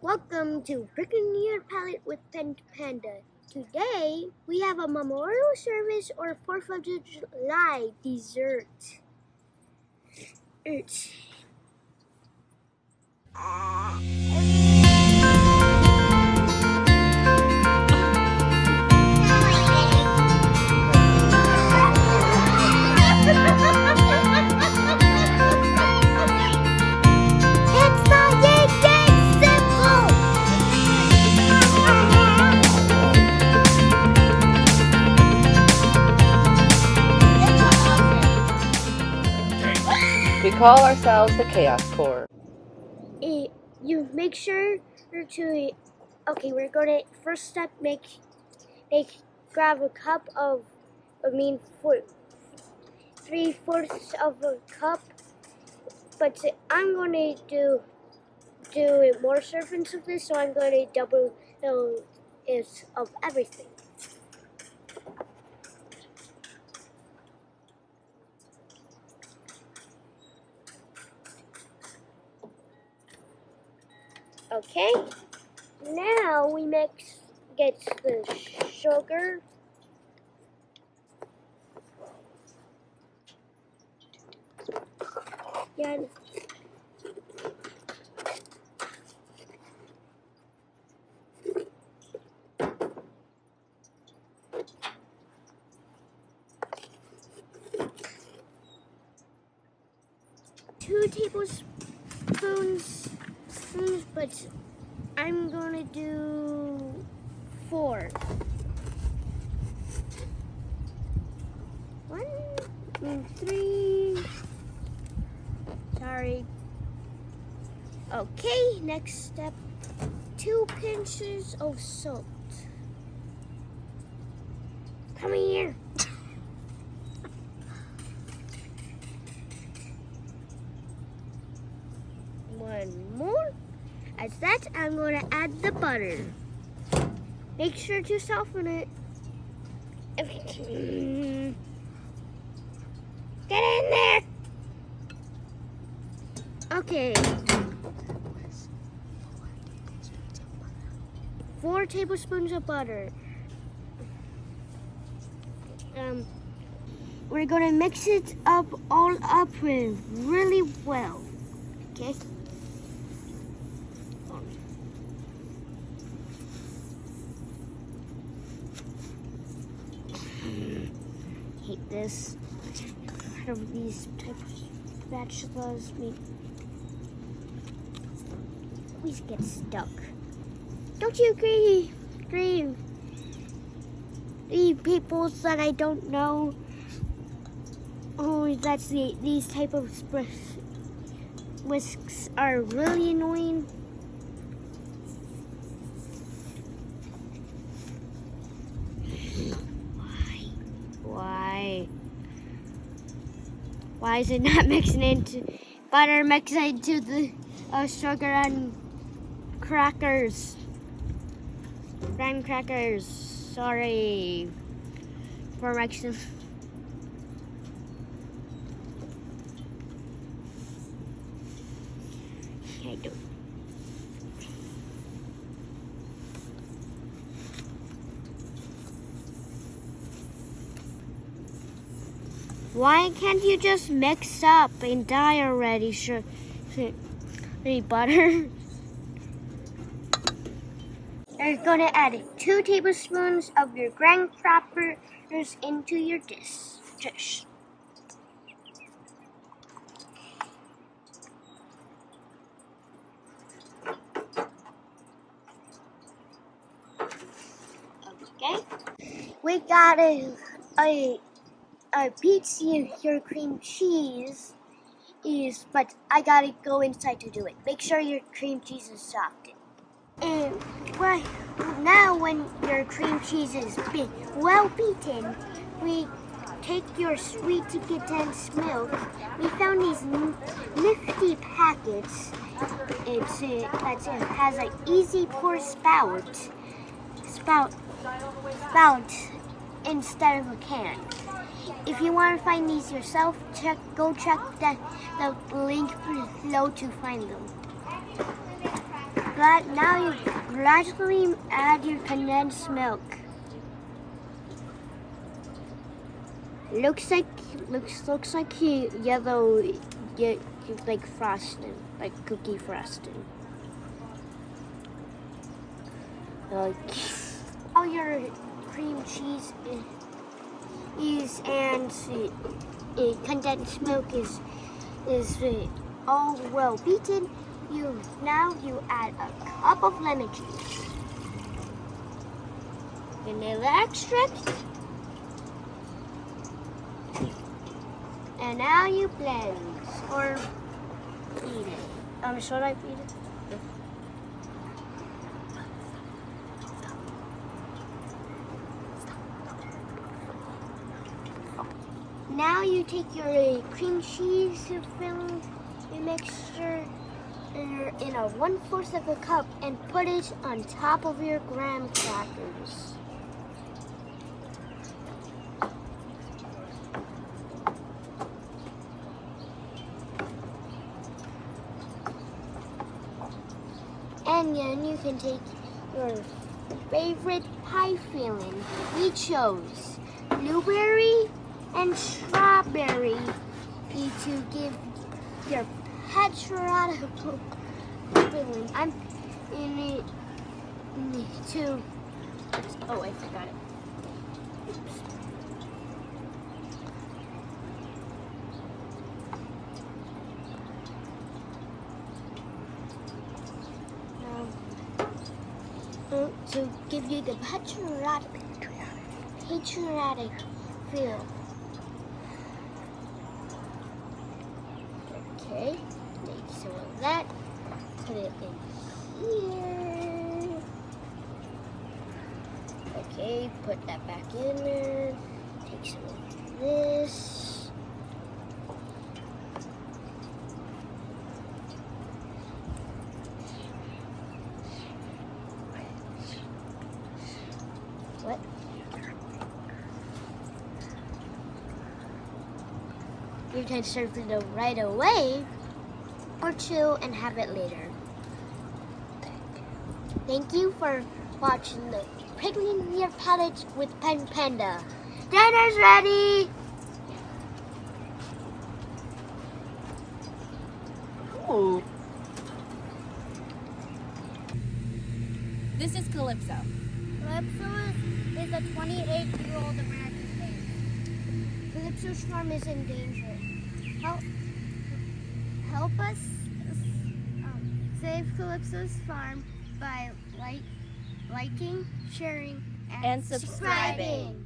Welcome to Prickling Your Palate with PenPanda. Today, we have a memorial service or 4th of July dessert. It's not yet simple! We call ourselves the Chaos Corps. You make sure to. Okay, we're gonna first step grab a cup of. 3/4 of a cup. But I'm gonna do more servings of this, so I'm gonna double it of everything. Okay, now we get the sugar. Yeah. Two tablespoons, but I'm gonna do 4. 1, 3. Sorry. Okay, next step. 2 pinches of salt. Come here. One more. As that, I'm going to add the butter. Make sure to soften it. Get in there. Okay. 4 tablespoons of butter. We're going to mix it all up really well. Okay. Hate this. Part of these types of vegetables always get stuck. Don't you agree? The people that I don't know. Oh, these type of whisks are really annoying. Why is it not mixing into butter? Mix into the sugar and crackers. Graham crackers. Sorry for mixing. I do. Why can't you just mix up and die already? Butter. You're gonna add 2 tablespoons of your graham crackers into your dish. Okay. We got a pizza, your cream cheese but I gotta go inside to do it. Make sure your cream cheese is softened. And now when your cream cheese is well beaten, we take your sweet condensed milk. We found these nifty packets. It has an easy pour spout instead of a can. If you want to find these yourself, go check the link below to find them. Now you gradually add your condensed milk. Looks like yellow, like frosting, like cookie frosting. All your cream cheese and condensed milk is all well beaten. Now you add a cup of lemon juice, vanilla extract, and now you blend or beat it. Should I beat it? Now you take your cream cheese filling mixture in a 1/4 of a cup and put it on top of your graham crackers. And then you can take your favorite pie filling. We chose blueberry and strawberry to give your patriotic filling. I'm in it to. Oh, I forgot it. Oops. To give you the patriotic feel. Okay, take some of that, put it in here. Okay, put that back in there. Take some of this. What? You can serve it right away or chill and have it later. Thank you for watching the Prickling Your Palate with PenPanda. Dinner's ready! Ooh. This is Calypso. Calypso is a 28-year-old American baby. Calypso's farm is in danger. Help us save Calypso's farm by liking, sharing, And subscribing.